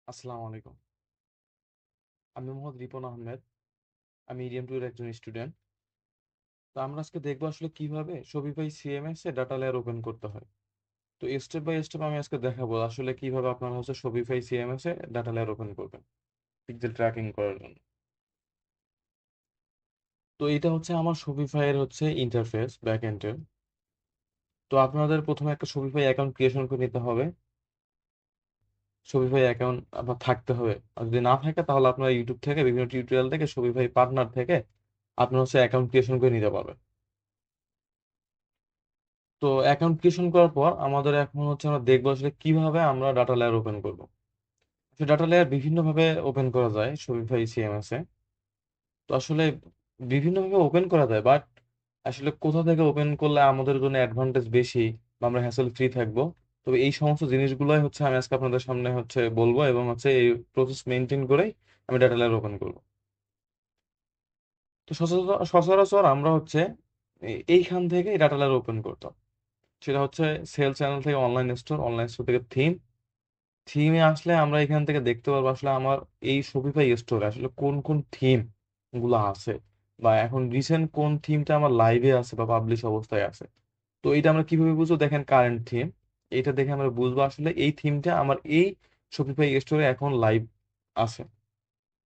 আসসালামু আলাইকুম। আমি মোহাম্মদ রিপন আহমেদ। আমি ইডিএম টু এর একজন স্টুডেন্ট। তো আমরা আজকে দেখবো আসলে কিভাবে শপিফাই সিএমএস এ ডাটা লেয়ার ওপেন করতে হয়। তো স্টেপ বাই স্টেপ আমি আজকে দেখাবো আসলে কিভাবে আপনারা হচ্ছে শপিফাই সিএমএস এ ডাটা লেয়ার ওপেন করবেন পিক্সেল ট্র্যাকিং করার জন্য। তো এটা হচ্ছে আমার শপিফাই এর হচ্ছে ইন্টারফেস ব্যাক এন্ডের। তো আপনাদের প্রথমে একটা শপিফাই অ্যাকাউন্ট ক্রিয়েশন করে নিতে হবে। শপিফাই অ্যাকাউন্ট আপনার থাকতে হবে। আর যদি না থাকে তাহলে আপনারা ইউটিউব থেকে বিভিন্ন টিউটোরিয়াল থেকে শপিফাই পার্টনার থেকে আপনার হচ্ছে অ্যাকাউন্ট ক্রিয়েশন করে নিতে পারবেন। তো অ্যাকাউন্ট ক্রিয়েশন করার পর আমাদের এখন হচ্ছে আমরা দেখবো আসলে কিভাবে আমরা ডাটা লেয়ার ওপেন করব। ডাটা লেয়ার বিভিন্ন ভাবে ওপেন করা যায় শপিফাই সিএমএস এ। তো আসলে বিভিন্ন ভাবে ওপেন করা যায়, বাট আসলে কোথা থেকে ওপেন করলে আমাদের জন্য অ্যাডভান্টেজ বেশি বা আমরা হ্যাসেল ফ্রি থাকবো। তবে এই সমস্ত জিনিসগুলোই হচ্ছে আমি আজকে আপনাদের সামনে হচ্ছে বলবো, এবং হচ্ছে এই প্রসেস মেনটেন করেই আমি ডাটা লেয়ার ওপেন করবো। তো সচরাচর আমরা হচ্ছে এইখান থেকে ডাটা লেয়ার ওপেন করতাম। সেটা হচ্ছে সেল চ্যানেল থেকে অনলাইন স্টোর থেকে থিমে আসলে আমরা এখান থেকে দেখতে পারবো আসলে আমার এই শপিফাই স্টোরে আসলে কোন কোন থিম গুলো আছে, বা এখন রিসেন্ট কোন থিমটা আমার লাইভে আছে বা পাবলিশ অবস্থায় আছে। তো এটা আমরা কিভাবে বুঝবো? দেখেন কারেন্ট থিম, এটা দেখে আমরা বুঝবো আসলে এই থিমটা আমার এই শপিফাই স্টোরে এখন লাইভ আছে।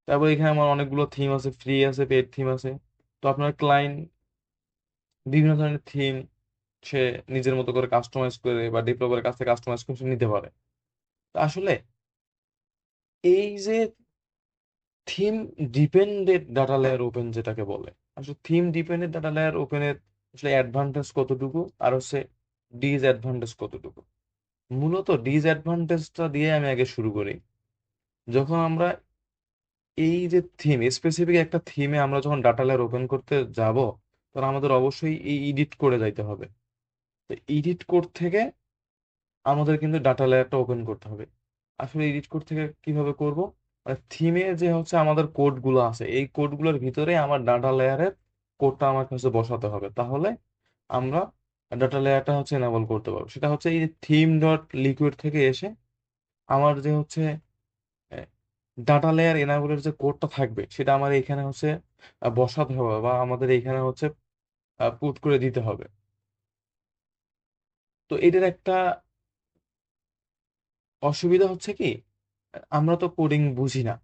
তারপর এখানে আমার অনেকগুলো থিম আছে, ফ্রি আছে, পেড থিম আছে। তো আপনার ক্লায়েন্ট বিভিন্ন ধরনের থিম সে নিজের মতো করে কাস্টমাইজ করে বা ডেভেলপারের কাছ থেকে কাস্টমাইজ করে সে নিতে পারে। তো আসলে এই যে theme dependent data layer open যেটাকে বলে, আসলে থিম ডিপেন্ডেন্ট ডাটা লেয়ার ওপেনের আসলে অ্যাডভান্টেজ কতটুকু আর হচ্ছে ডিসঅ্যাডভান্টেজ কতটুকু। মূলত ডিসঅ্যাডভান্টেজটা দিয়ে আমি আগে শুরু করি। যখন আমরা এই যে থিম স্পেসিফিক একটা থিমে আমরা যখন ডাটা লেয়ার ওপেন করতে যাব, তখন আমাদের অবশ্যই এই এডিট করে যাইতে হবে। তো এডিট কোড থেকে আমাদের কিন্তু ডাটা লেয়ারটা ওপেন করতে হবে। আসলে এডিট কোড থেকে কিভাবে করব? মানে থিমে যে হচ্ছে আমাদের কোডগুলো আছে, এই কোডগুলোর ভিতরে আমার ডাটা লেয়ারের কোডটা আমার কাছে বসাতে হবে, তাহলে আমরা ডাটা লেয়ারটা হচ্ছে এনাবল করতে পারবো। সেটা হচ্ছে এই থিম ডট লিকুইড থেকে এসে আমার যে হচ্ছে ডাটা লেয়ার এনাবলের যে কোডটা থাকবে সেটা আমার এখানে হচ্ছে বসাতে হবে, বা আমাদের এখানে হচ্ছে পুট করে দিতে হবে। তো এটার একটা অসুবিধা হচ্ছে কি, আমরা তো কোডিং বুঝি না।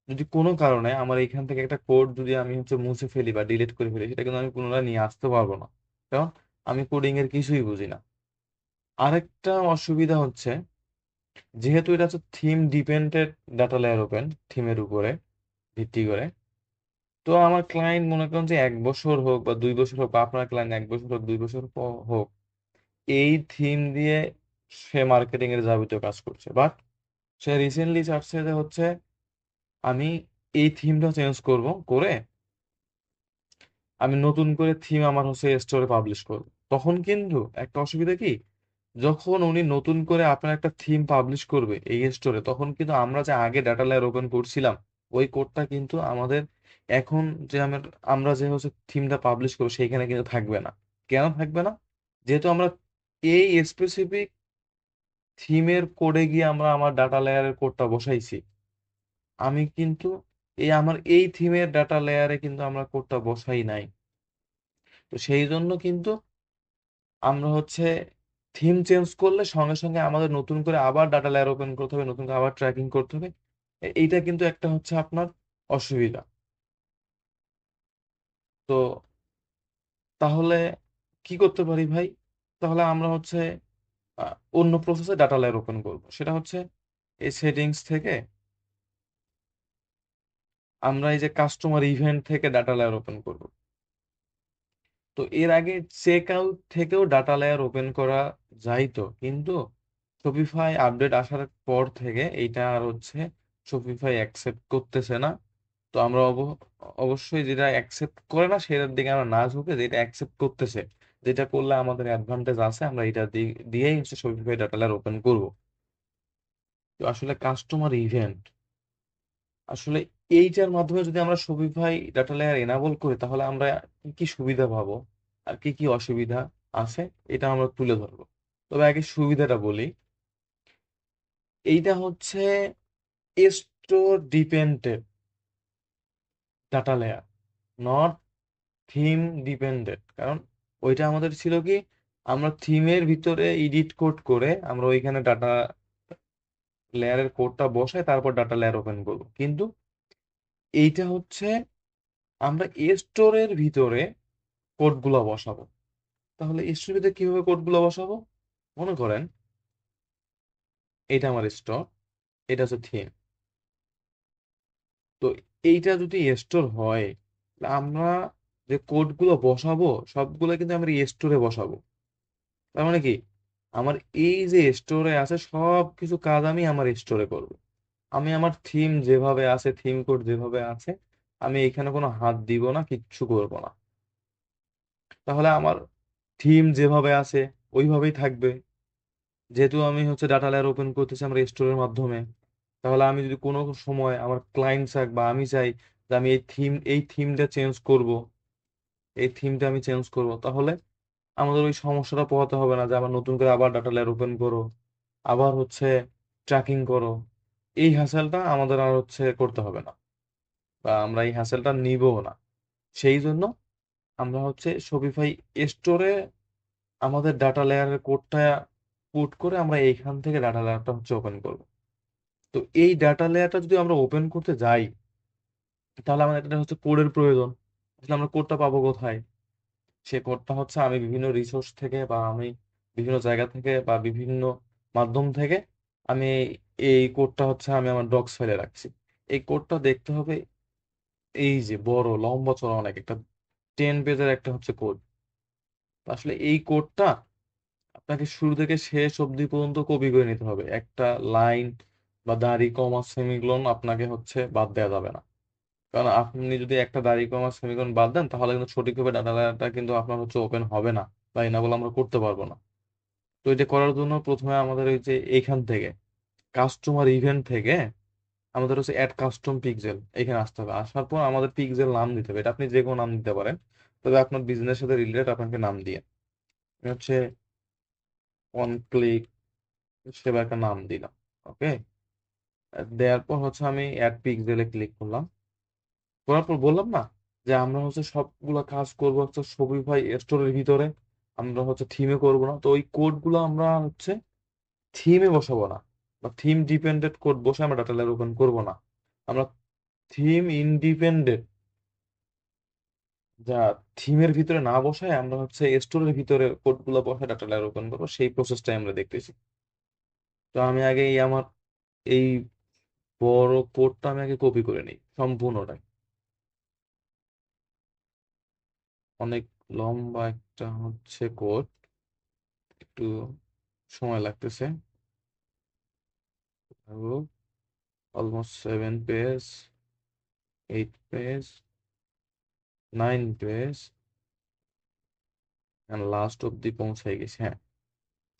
যদি কোনো কারণে আমার এখান থেকে একটা কোড যদি আমি হচ্ছে মুছে ফেলি বা ডিলিট করে ফেলি, সেটা কিন্তু আমি পুনরায় নিয়ে আসতে পারবো না, কারণ আমি কোডিং এর কিছুই বুঝি না। আরেকটা অসুবিধা হচ্ছে, যেহেতু এটা হচ্ছে theme dependent data layer open, থিমের উপরে ভিত্তি করে। তো আমার ক্লায়েন্ট মনে করেন যে 1 বছর হোক বা 2 বছর হোক, বা আপনার ক্লায়েন্ট 1 বছর হোক 2 বছর হোক, এই থিম দিয়ে সে মার্কেটিং এর যাবতীয় কাজ করছে, বাট সে রিসেন্টলি চাচ্ছে যে হচ্ছে আমি এই থিমটা চেঞ্জ করব, করে আমি নতুন করে থিম আমার হচ্ছে স্টোরে পাবলিশ করব। তখন কিন্তু একটা অসুবিধা কি, যখন উনি নতুন করে আপনার একটা থিম পাবলিশ করবে এই স্টোরে, তখন কিন্তু আমরা যে আগে ডাটা লেয়ার ওপেন করছিলাম ওই কোডটা কিন্তু আমাদের এখন যে আমরা যে হচ্ছে থিমটা পাবলিশ করবো সেইখানে কিন্তু থাকবে না। কেন থাকবে না? যেহেতু আমরা এই স্পেসিফিক থিমের কোডে গিয়ে আমরা আমার ডাটা লেয়ারের কোডটা বসাইছি। আমি কিন্তু আমার এই থিমের ডাটা লেয়ারে কিন্তু আমরা কোডটা বসাই নাই। তো সেই জন্য কিন্তু আমরা হচ্ছে থিম চেঞ্জ করলে সঙ্গে সঙ্গে আমাদের নতুন করে আবার ডাটা লেয়ার ওপেন করতে হবে, নতুন করে আবার ট্র্যাকিং করতে হবে। এইটা কিন্তু একটা হচ্ছে আপনার অসুবিধা। তো তাহলে কি করতে পারি ভাই? তাহলে আমরা হচ্ছে অন্য প্রসেসে ডাটা লেয়ার ওপেন করব। সেটা হচ্ছে এই সেটিংস থেকে আমরা এই যে কাস্টমার ইভেন্ট থেকে ডাটা লেয়ার ওপেন করব। তো এর আগে চেক আউট থেকেও ডাটা লেয়ার ওপেন করা যাইতো, কিন্তু শপিফাই আপডেট আসার পর থেকে এইটা আর হচ্ছে শপিফাই অ্যাকসেপ্ট করতেছে না। তো আমরা অবশ্যই যেটা অ্যাকসেপ্ট করে না সেটার দিকে আমরা না ঝুঁকে যেটা অ্যাকসেপ্ট করতেছে, যেটা করলে আমাদের অ্যাডভান্টেজ আছে, আমরা এটা দিয়েই হচ্ছে শপিফাই ডাটা লেয়ার ওপেন করব। তো আসলে কাস্টমার ইভেন্ট, আসলে এইটার মাধ্যমে যদি আমরা শপিফাই ডাটা লেয়ার এনাবল করি তাহলে আমরা কি কি সুবিধা পাবো আর কি কি অসুবিধা আছে, এটা আমরা তুলে ধরবো। তবে আগে সুবিধাটা বলি। এইটা হচ্ছে store dependent data layer, not theme dependent. কারণ ওইটা আমাদের ছিল কি, আমরা থিমের ভিতরে এডিট কোড করে আমরা ওইখানে ডাটা লেয়ারের কোডটা বসাই, তারপর ডাটা লেয়ার ওপেন করবো। কিন্তু এইটা হচ্ছে আমরা স্টোরের ভিতরে কোডগুলো বসাবো। তাহলে স্টোরের ভিতরে কিভাবে কোডগুলো বসাবো? মনে করেন এটা আমার স্টোর, এটা হচ্ছে থিম। তো এইটা যদি স্টোর হয়, তাহলে আমরা যে কোডগুলো বসাবো সবগুলো কিন্তু আমরা স্টোরে বসাবো। তার মানে কি, আমার এই যে স্টোরে আছে সব কিছু কাজ আমি আমার স্টোরে করব। আমি আমার থিম যেভাবে আছে, থিম কোড যেভাবে আছে, আমি এখানে কোনো হাত দিব না, কিচ্ছু করব না। তাহলে আমার থিম যেভাবে আছে ওইভাবেই থাকবে। যেহেতু আমি হচ্ছে ডাটা লেয়ার ওপেন করতেছি আমার স্টোরের মাধ্যমে, তাহলে আমি যদি কোনো সময় আমার ক্লায়েন্ট চাক বা আমি চাই যে আমি এই থিমটা চেঞ্জ করব, এই থিমটা আমি চেঞ্জ করব, তাহলে আমাদের ওই সমস্যাটা পোহাতে হবে না যে আবার নতুন করে আবার ডাটা লেয়ার ওপেন করো, আবার হচ্ছে ট্র্যাকিং করো। এই হ্যাসেলটা আমাদের আর হচ্ছে করতে হবে না, বা আমরা এই হ্যাসেলটা নিবও না। সেই জন্য আমরা হচ্ছে শপিফাই স্টোরে আমাদের ডাটা লেয়ারের কোডটা পুট করে আমরা এইখান থেকে ডাটা লেয়ারটা হচ্ছে ওপেন করব। তো এই ডাটা লেয়ারটা যদি আমরা ওপেন করতে যাই, তাহলে আমাদের একটা হচ্ছে কোডের প্রয়োজন। আসলে আমরা কোডটা পাবো কোথায়? সে কোডটা হচ্ছে আমি বিভিন্ন রিসোর্স থেকে বা আমি বিভিন্ন জায়গা থেকে বা বিভিন্ন মাধ্যম থেকে আমি এই কোডটা হচ্ছে আমি আমার ডক্স ফাইলে রাখছি। এই কোডটা দেখতে হবে, এই যে বড় লম্বা চড়া অনেক একটা 10 পেজের একটা হচ্ছে কোড। আসলে এই কোডটা আপনাকে শুরু থেকে শেষ অবধি পর্যন্ত কপি করে নিতে হবে। একটা লাইন বা দাড়ি কমা সেমিকোলন আপনাকে হচ্ছে বাদ দেওয়া যাবে না। কারণ আপনি যদি একটা দাড়ি কমা সেমিকোলন বাদ দেন, তাহলে কিন্তু সঠিকভাবে ডাটাটা কিন্তু আপনার হচ্ছে ওপেন হবে না, বা এনাবল আমরা করতে পারবো না। তো এটা করার জন্য প্রথমে আমাদের ওই যে এইখান থেকে কাস্টমার ইভেন্ট থেকে আমাদের হচ্ছে অ্যাড কাস্টম পিক্সেল এখানে আসতে হবে। আসার পর আমাদের পিক্সেল নাম দিতে হবে। এটা আপনি যে কোনো নাম দিতে পারেন, তবে আপনার বিজনেসের সাথে রিলেটেড আপনাকে নাম দিয়ে আমি হচ্ছে অন ক্লিক সেবা একটা নাম দিলাম। ওকে, দেওয়ার পর হচ্ছে আমি অ্যাড পিক্সেলে ক্লিক করলাম। করার পর বললাম না যে আমরা হচ্ছে সবগুলা কাজ করবো হচ্ছে শপিফাই স্টোরের ভিতরে, আমরা হচ্ছে থিমে করব না। তো ওই কোডগুলো আমরা হচ্ছে থিমে বসাবো না, বা থিম ডিপেন্ডেন্ট কোড বসে আমরা ডাটা লেয়ার ওপেন করবো না। আমরা থিম ইন্ডিপেন্ডেন্ট, যা থিমের ভিতরে না বসায় আমরা হচ্ছে স্টোরের ভিতরে কোডগুলো বসায় ডাটা লেয়ার ওপেন করবো, সেই প্রসেসটাই আমরা দেখতেছি। তো আমি আগে এই আমার এই বড় কোডটা আমি আগে কপি করে নিই সম্পূর্ণটাই। অনেক লম্বা একটা হচ্ছে কোড, একটু সময় লাগতেছে। Almost 7 page, 8 page, 9 page, last অব্দি পৌঁছাই গেছি। হ্যাঁ,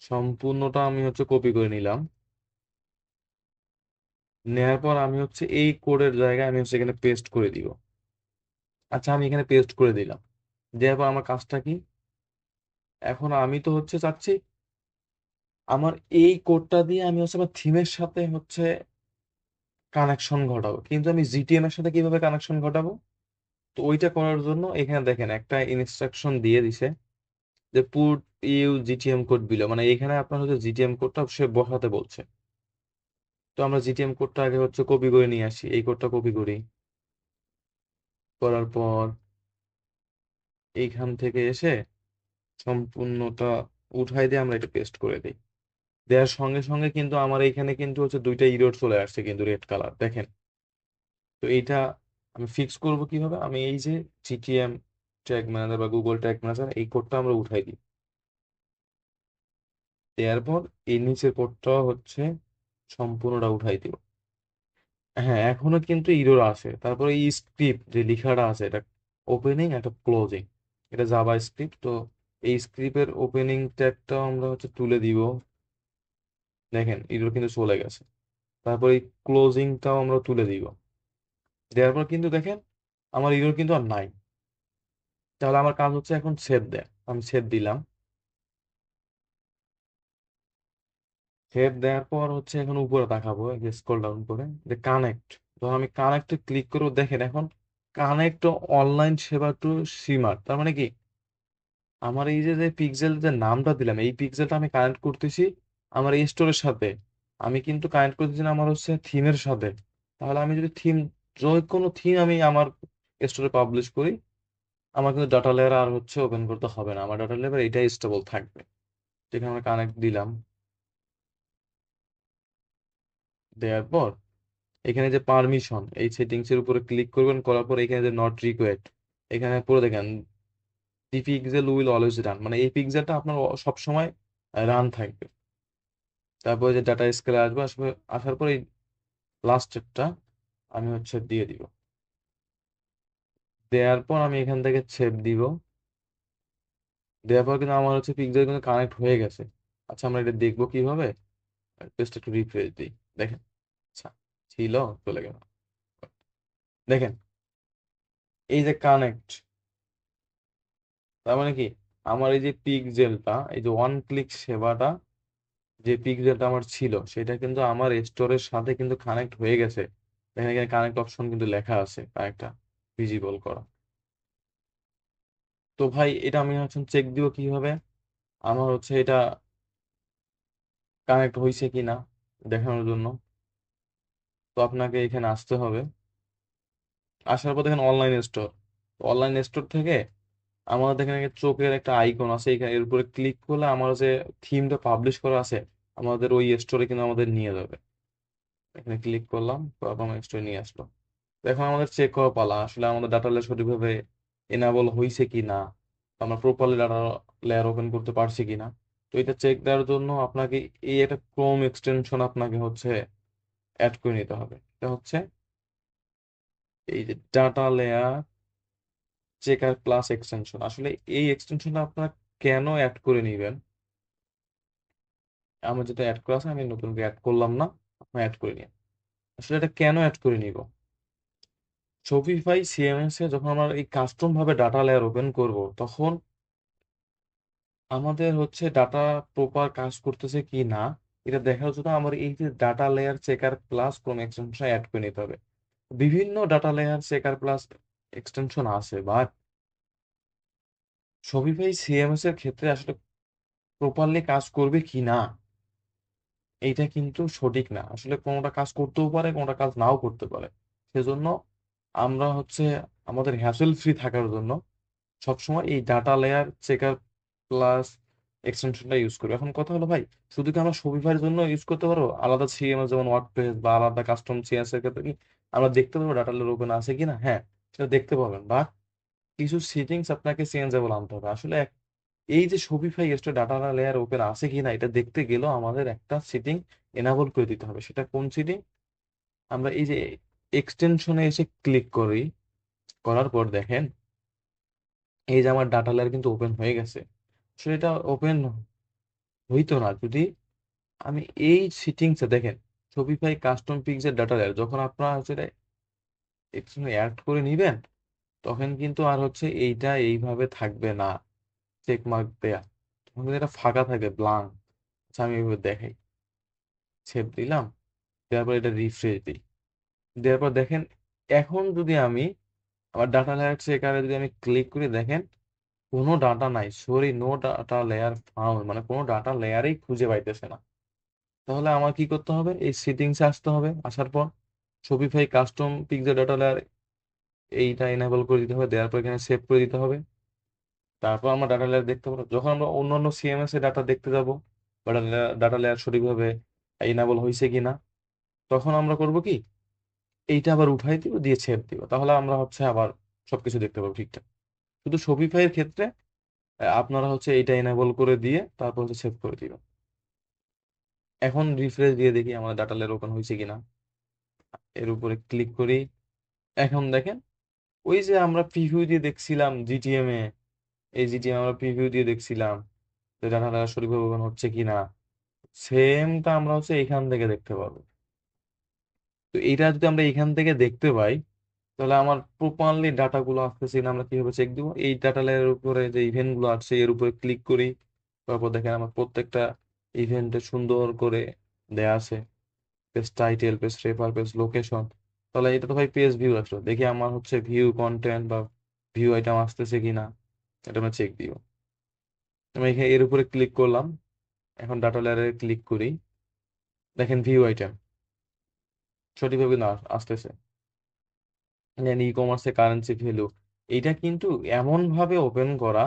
সম্পূর্ণটা আমি হচ্ছে কপি করে নিলাম। নেয়ার পর আমি হচ্ছে এই কোডের জায়গায় আমি হচ্ছে এখানে পেস্ট করে দিব। আচ্ছা, আমি এখানে পেস্ট করে দিলাম। দেওয়ার পর আমার কাজটা কি? এখন আমি তো হচ্ছে চাচ্ছি আমার এই কোডটা দিয়ে আমি হচ্ছে আমার থিমের সাথে হচ্ছে কানেকশন ঘটাবো, কিন্তু আমি জিটিএম এর সাথে কিভাবে কানেকশন ঘটাবো? তো ওইটা করার জন্য এখানে দেখেন একটা ইনস্ট্রাকশন দিয়ে দিছে যে put you GTM code below, মানে এখানে আপনার হচ্ছে জিটিএম কোডটা সে বসাতে বলছে। তো আমরা জিটিএম কোডটা আগে হচ্ছে কপি করে নিয়ে আসি, এই কোডটা কপি করি। করার পর এইখান থেকে এসে সম্পূর্ণটা উঠাই দিয়ে আমরা এটা পেস্ট করে দিই। দেওয়ার সঙ্গে সঙ্গে কিন্তু আমার এখানে কিন্তু হচ্ছে দুইটা ইরর চলে আসছে, কিন্তু রেড কালার দেখেন। তো এইটা আমি ফিক্স করব কিভাবে? আমি এই যে জিটিএম ট্যাগ ম্যানেজার বা গুগল ট্যাগ ম্যানেজার, এই কোডটা আমরা উঠাই দিই। দেওয়ার পর এই নিচের কোডটা হচ্ছে সম্পূর্ণটা উঠাই দিব। হ্যাঁ, এখনো কিন্তু ইরর আছে। তারপরে এই স্ক্রিপ্ট যে লেখাটা আছে, এটা ওপেনিং একটা ক্লোজিং, এটা জাভা স্ক্রিপ্ট। তো এই স্ক্রিপ্টের ওপেনিং ট্যাগটাও আমরা হচ্ছে তুলে দিব। দেখেন ইরর কিন্তু চলে গেছে। তারপর এই ক্লোজিংটাও আমরা তুলে দিব। দেওয়ার পর কিন্তু দেখেন আমার ইরর কিন্তু আর নাই। তাহলে আমার কাজ হচ্ছে এখন সেভ দেয়া, আমি সেভ দিলাম। সেভ দেওয়ার পর হচ্ছে এখন উপরে তাকাবো, স্ক্রল ডাউন করে যে কানেক্ট। ধর আমি কানেক্টে ক্লিক করবো, দেখেন এখন কানেক্ট অনলাইন সেবা টু সিমার, তার মানে কি আমার এই যে যে পিক্সেল যে নামটা দিলাম, এই পিক্সেলটা আমি কানেক্ট করতেছি আমার এই স্টোরের সাথে। আমি কিন্তু কানেক্ট করতেছি না আমার হচ্ছে থিমের সাথে। তাহলে আমি যদি থিম, যে কোনো থিম আমি আমার স্টোরে পাবলিশ করি, আমার কিন্তু ডাটা লেয়ার আর হচ্ছে ওপেন করতে হবে না, আমার ডাটা লেয়ার এটাই স্টেবল থাকবে। যেখানে আমরা কানেক্ট দিলাম, দেওয়ার পর এখানে যে পারমিশন, এই সেটিংস এর উপরে ক্লিক করবেন, করার পর এখানে যে নট রিকোয়ার্ড, এখানে পুরো দেখেন দি পিক্সেল উইল অলওয়েজ রান, মানে এই পিক্সেলটা আপনার সব সময় রান থাকবে। তারপরে যে ডাটা স্কেলে আসবে, আসবে আসার পর এই লাস্ট স্টেপটা আমি হচ্ছে দিয়ে দিব। দেওয়ার পর আমি এখান থেকে সেভ দিব। দেওয়ার পর কিন্তু আমার হচ্ছে পিক্সেল কিন্তু কানেক্ট হয়ে গেছে। আচ্ছা আমরা এটা দেখবো কিভাবে, জাস্ট একটু রিফ্রেশ দিই, দেখেন। আচ্ছা, ছিল, চলে গেল। দেখেন এই যে কানেক্ট, তার মানে কি আমার এই যে পিক্সেলটা, এই যে ওয়ান ক্লিক সেবাটা, যে পিক্সেলটা আমার ছিল সেটা কিন্তু আমার স্টোরের সাথে কিন্তু কানেক্ট হয়ে গেছে। দেখেন এখানে কানেক্ট অপশন কিন্তু লেখা আছে, কানেক্টটা ভিজিবল করা। তো ভাই এটা আমি হচ্ছে চেক দিব কিভাবে আমার হচ্ছে এটা কানেক্ট হয়েছে কিনা দেখানোর জন্য। তো আপনাকে এখানে আসতে হবে, আসার পর দেখেন অনলাইন স্টোর। অনলাইন স্টোর থেকে আমাদের এখানে চোখের একটা আইকন আছে, এখানে এর উপরে ক্লিক করলে আমার যে থিমটা পাবলিশ করা আছে আমাদের ওই স্টোরে কিন্তু আমাদের নিয়ে যাবে। এখানে ক্লিক করলাম, তারপর আমার স্টোরে নিয়ে আসলো। তো এখন আমাদের চেক করা পালা আসলে আমাদের ডাটা লেয়ার সঠিকভাবে এনাবল হয়েছে কি না, আমরা প্রপারলি ডাটা লেয়ার ওপেন করতে পারছি কিনা। তো এটা চেক দেওয়ার জন্য আপনাকে এই একটা ক্রোম এক্সটেনশন আপনাকে হচ্ছে অ্যাড করে নিতে হবে। এটা হচ্ছে এই যে data layer checker plus extension. আসলে এই এক্সটেনশনটা আপনারা কেন অ্যাড করে নিবেন, আমার যেটা অ্যাড করা আছে আমি নতুন করে অ্যাড করলাম না, আপনি অ্যাড করে নিন। আসলে এটা কেন অ্যাড করে নিব, শপিফাই সিএমএস এ যখন আমরা এই কাস্টম ভাবে ডাটা লেয়ার ওপেন করব, তখন আমাদের হচ্ছে ডাটা প্রপার কাজ করতেছে কি না এটা দেখার জন্য আমার এই যে ডাটা লেয়ার চেকার প্লাস কোন এক্সটেনশন অ্যাড করে নিতে হবে। বিভিন্ন data layer checker plus extension আছে, বাট শপিফাই সিএমএস এর ক্ষেত্রে আসলে প্রপারলি কাজ করবে কি না এইটা কিন্তু সঠিক না। আসলে কোনোটা কাজ করতেও পারে, কোনোটা কাজ নাও করতে পারে। সেজন্য আমরা হচ্ছে আমাদের হ্যাসেল ফ্রি থাকার জন্য সবসময় এই ডাটা লেয়ার চেকার প্লাস এক্সটেনশনটা ইউজ করি। এখন কথা হলো ভাই, শুধু কি আমরা শপিফাইয়ের জন্য ইউজ করতে পারবো? আলাদা সিএমএস যেমন ওয়ার্ডপ্রেস বা আলাদা কাস্টম সিএমএস এর ক্ষেত্রে কি আমরা দেখতে পারবো ডাটা লেয়ার ওপেন আছে কিনা? হ্যাঁ, সেটা দেখতে পাবেন, বাট কিছু সেটিংস আপনাকে চেঞ্জেবল আনতে হবে। আসলে এই যে Shopify store data layer open আছে কিনা এটা দেখতে গেলেও আমাদের একটা সেটিং এনাবল করে দিতে হবে। সেটা কোন সেটিং? আমরা এই যে এক্সটেনশনে এসে ক্লিক করি, করার পর দেখেন এই যে আমার ডাটা লেয়ার কিন্তু ওপেন হয়ে গেছে। আসলে এটা ওপেন হইতো না যদি আমি এই সেটিংসে দেখেন Shopify custom pixel data layer যখন আপনারা হচ্ছে এক্সটেনশন অ্যাড করে নিবেন, তখন কিন্তু আর হচ্ছে এইটা এইভাবে থাকবে না, চেক মার্ক দেয়া, তখন কিন্তু এটা ফাঁকা থাকবে, ব্লাঙ্ক। আচ্ছা আমি এইভাবে দেখাই, সেভ দিলাম, দেওয়ার পর এটা রিফ্রেশ দিই, দেওয়ার পর দেখেন এখন যদি আমি আমার ডাটা লেয়ার চেকারে যদি আমি ক্লিক করে দেখেন কোনো ডাটা নাই, sorry no data layer found, মানে কোনো ডাটা লেয়ারই খুঁজে পাইতেছে না। তাহলে আমার কি করতে হবে, এই সেটিংসে আসতে হবে, আসার পর Shopify custom pixel data layer এইটা এনেবল করে দিতে হবে, দেওয়ার পর এখানে সেভ করে দিতে হবে। তারপর আমরা ডাটা লেয়ার দেখতে পাবো, যখন আমরা অন্যান্য সিএমএস এর ডাটা দেখতে যাব বা ডাটা লেয়ার সঠিকভাবে এনাবল হয়েছে কিনা, তখন আমরা করব কি এইটা আবার উঠাই দিব, দিয়ে ছেড়ে দিব, তাহলে আমরা হচ্ছে আবার সবকিছু দেখতে পাবো ঠিকঠাক। শুধু শপিফাই এর ক্ষেত্রে আপনারা হচ্ছে এইটা এনাবল করে দিয়ে তারপর হচ্ছে সেভ করে দিবেন। এখন রিফ্রেশ দিয়ে দেখি আমাদের ডাটা লেয়ার ওপেন হয়েছে কিনা, এর উপরে ক্লিক করি। এখন দেখেন ওই যে আমরা প্রিভিউ দিয়ে দেখছিলাম জিটিএম এ, এই জিটিএম আমরা প্রিভিউ দিয়ে দেখছিলাম যে ডাটা লেয়ার সঠিকভাবে ওপেন হচ্ছে কিনা, সেমটা আমরা হচ্ছে এখান থেকে দেখতে পাবো। তো এটা যদি আমরা এখান থেকে দেখতে পাই, তাহলে আমার প্রপারলি ডাটা গুলো আসতেছে কিনা আমরা কিভাবে চেক দিব, এই ডাটা লেয়ারের উপরে যে ইভেন্ট গুলো আছে এর উপরে ক্লিক করি। তারপর দেখেন আমার প্রত্যেকটা ইভেন্টে সুন্দর করে দেয়া আছে, page title, page refer, page location. তাহলে এটা তো ভাই পেজ ভিউ আসলো, দেখি আমার হচ্ছে ভিউ কন্টেন্ট বা ভিউ আইটেম আসতেছে কিনা, এটা আমরা চেক দিব। আমি এখানে এর উপরে ক্লিক করলাম, এখন ডাটা লেয়ারে ক্লিক করি, দেখেন ভিউ আইটেম সঠিকভাবে না আসতেছে। দেন ই কমার্সে কারেন্সি ভ্যালু, এইটা কিন্তু এমন ভাবে ওপেন করা,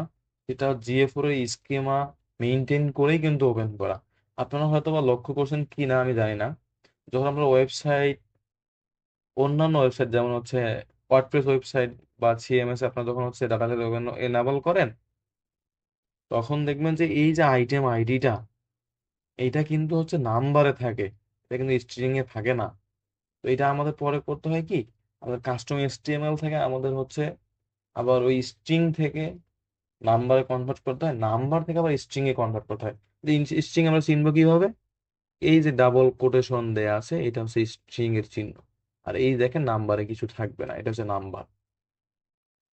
যেটা জিএফওর এর স্কিমা মেনটেন করেই কিন্তু ওপেন করা। আপনারা হয়তো বা লক্ষ্য করছেন কি না আমি জানি না, যখন আমরা ওয়েবসাইট, অন্যান্য ওয়েবসাইট যেমন হচ্ছে ওয়ার্ডপ্রেস ওয়েবসাইট বা সিএমএস আপনারা যখন হচ্ছে ডাটা এনাবল করেন, তখন দেখবেন যে এই যে আইটেম আইডিটা, এইটা কিন্তু হচ্ছে নাম্বারে থাকে, এটা কিন্তু স্ট্রিং এ থাকে না। তো এটা আমাদের পরে করতে হয় কি, আমাদের কাস্টম এসটিএমএল থেকে আমাদের হচ্ছে আবার ওই স্ট্রিং থেকে নাম্বারে কনভার্ট করতে হয়, নাম্বার থেকে আবার স্ট্রিং এ কনভার্ট করতে হয়। স্ট্রিং আমরা চিনবো কিভাবে, এই যে ডাবল কোটেশন দেয়া আছে এটা হচ্ছে স্ট্রিং এর চিহ্ন, আর এই দেখেন নাম্বারে কিছু থাকবে না, এটা হচ্ছে নাম্বার।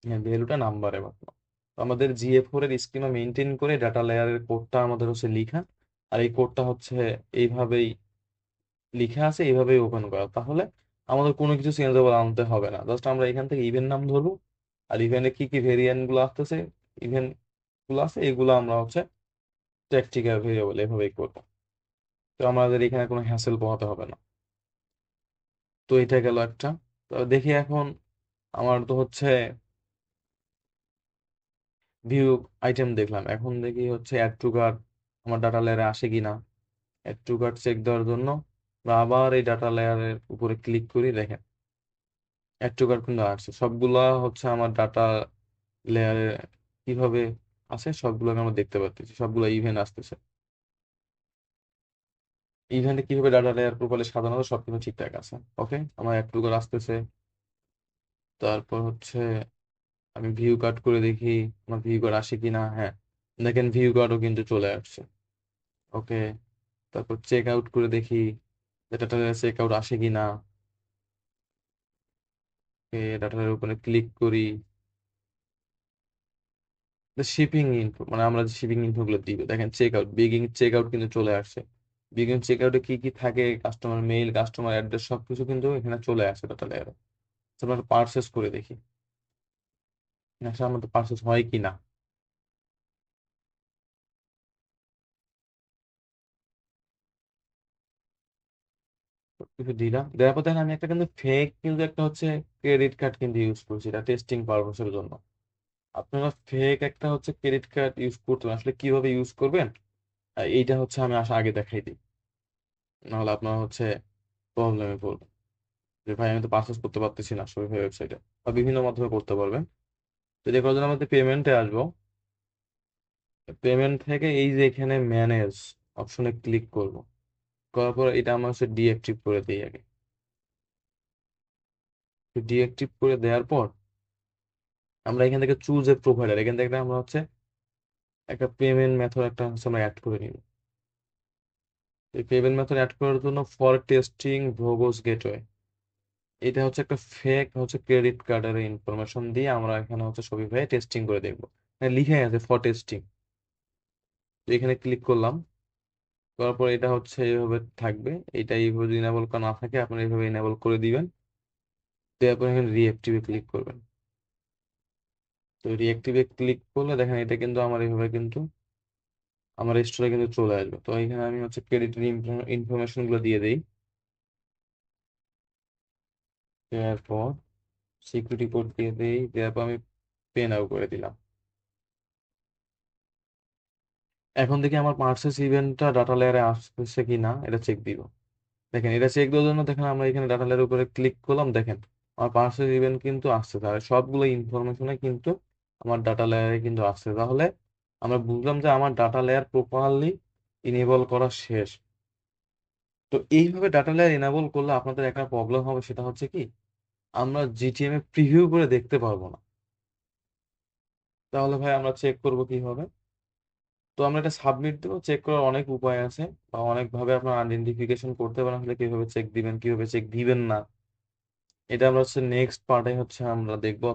হ্যাঁ, ভ্যালুটা নাম্বারে বানানো। তো আমাদের জিএ4 এর স্কিমা মেনটেন করে ডাটা লেয়ারের কোডটা আমাদের হচ্ছে লিখা, আর এই কোডটা হচ্ছে এইভাবেই লিখা আছে, এইভাবেই ওপেন করা। তাহলে আমাদের কোনো কিছু চেঞ্জেবল আনতে হবে না, জাস্ট আমরা এখান থেকে ইভেন্ট নাম ধরবো, আর ইভেন্টে কি কি ভেরিয়েন্ট গুলো আসতেছে, ইভেন্ট গুলো আছে এগুলো আমরা হচ্ছে ট্যাকটিক্যাল ভেরিয়েবল এভাবেই করবো। তো আমাদের এখানে কোনো হ্যাসেল পোহাতে হবে না। তো এটা গেল একটা। তো দেখি এখন আমার তো হচ্ছে ভিউ আইটেম দেখলাম, এখন দেখি হচ্ছে অ্যাড টু কার্ট আমার ডাটা লেয়ারে আসে কিনা। অ্যাড টু কার্ট চেক দেওয়ার জন্য আমরা আবার এই ডাটা লেয়ারের উপরে ক্লিক করি, দেখেন অ্যাড টু কার্ট কিন্তু আসছে, সবগুলা হচ্ছে আমার ডাটা লেয়ারে কিভাবে আছে সবগুলোকে আমরা দেখতে পাচ্ছি, সবগুলো ইভেন্ট আসতেছে। ইভেন্টে কিভাবে ডাটা লেয়ার প্রোফাইলে সাজানো হবে সবকিছু ঠিকঠাক আছে। ওকে, আমার অ্যাড টু কার্ট আসতেছে। তারপর হচ্ছে আমি ভিউ কাট করে দেখি আমার ভিউ কার্ড আসে কিনা। হ্যাঁ, দেখেন ভিউ কার্ডও কিন্তু চলে আসছে। ওকে, তারপর চেক আউট করে দেখি ডাটা চেক আউট আসে কিনা। ডাটার উপরে ক্লিক করি, শিপিং ইনফো মানে আমরা যে শিপিং ইনফো গুলো দিব, দেখেন চেক আউট, বিগিং চেক আউট কিন্তু চলে আসছে। বিগিং চেক আউটে কি কি থাকে, কাস্টমার মেইল, কাস্টমার অ্যাড্রেস সবকিছু কিন্তু এখানে চলে আসে ডাটা লেয়ারে। আমরা পারচেস করে দেখি আসলে আমাদের পারচেস হয় কি না। কিছু দিলাম, দেওয়ার পর দেখেন আমি একটা কিন্তু ফেক কিন্তু একটা হচ্ছে ক্রেডিট কার্ড কিন্তু ইউজ করছি, এটা টেস্টিং পারপাসের জন্য। আপনারা ফেক একটা হচ্ছে ক্রেডিট কার্ড ইউজ করতে পারেন। আসলে কিভাবে ইউজ করবেন এইটা হচ্ছে আমি আগে দেখাই দিই, নাহলে আপনার হচ্ছে প্রবলেমে পড়বেন যে ভাই আমি তো পারচেস করতে পারতেছি না শপিফাই ওয়েবসাইটে, বা বিভিন্ন মাধ্যমে করতে পারবেন। তো যে করার জন্য আমাদের পেমেন্টে আসবো, পেমেন্ট থেকে এই যে এখানে ম্যানেজ অপশনে ক্লিক করব, করার পর এটা আমরা হচ্ছে ডিঅ্যাক্টিভ করে দিই আগে। ডিঅ্যাক্টিভ করে দেওয়ার পর আমরা এখান থেকে চুজ এ প্রোভাইডার, এখান থেকে আমরা হচ্ছে একটা পেমেন্ট মেথড একটা হচ্ছে আমরা অ্যাড করে নিব। এই পেমেন্ট মেথড অ্যাড করার জন্য ফর টেস্টিং ভোগোস গেটওয়ে, এটা হচ্ছে একটা ফেক হচ্ছে ক্রেডিট কার্ডের ইনফরমেশন দিয়ে আমরা এখানে হচ্ছে শপিফাই টেস্টিং করে দেখবো। লিখে আছে ফর টেস্টিং, এখানে ক্লিক করলাম, করার পর এটা হচ্ছে এইভাবে থাকবে। এটা এইভাবে যদি ইনেবল করা না থাকে আপনি এইভাবে ইনেবল করে দিবেন, দেওয়ার পর এখানে রিঅ্যাক্টিভে ক্লিক করবেন। তো রিঅ্যাক্টিভে ক্লিক করলে দেখেন এটা কিন্তু আমার এইভাবে কিন্তু আমার স্টোরে কিন্তু চলে আসবে। তো এখানে আমি হচ্ছে ক্রেডিটের ইনফরমেশন গুলো দিয়ে দিই, দেওয়ার পর সিকিউরিটি কোড দিয়ে দিই, দেওয়ার পর আমি পে নাও করে দিলাম। এখন দেখি আমার পার্সেস ইভেন্টটা ডাটা লেয়ারে আসছে কি না এটা চেক দিব। দেখেন এটা চেক দেওয়ার জন্য দেখেন আমরা এখানে ডাটা লেয়ারের উপরে ক্লিক করলাম, দেখেন আমার পার্সেস ইভেন্ট কিন্তু আসছে, তাহলে সবগুলো ইনফরমেশনে কিন্তু আমার ডাটা লেয়ারে কিন্তু আসছে। তাহলে আমরা বুঝলাম যে আমার ডাটা লেয়ার প্রপারলি ইনেবল করা শেষ। তো এইভাবে ডাটা লেয়ার ইনেবল করলে আপনাদের একটা প্রবলেম হবে, সেটা হচ্ছে কি আমরা জিটিএম এ প্রিভিউ করে দেখতে পারবো না। তাহলে ভাই আমরা চেক করবো কিভাবে? তো আমরা এটা সাবমিট দেবো, চেক করার অনেক উপায় আছে বা অনেক ভাবে আপনার আইডেন্টিফিকেশন করতে পারেন আসলে কিভাবে চেক দিবেন কিভাবে চেক দিবেন না, এটা আমরা হচ্ছে নেক্সট পার্টে হচ্ছে আমরা দেখবো।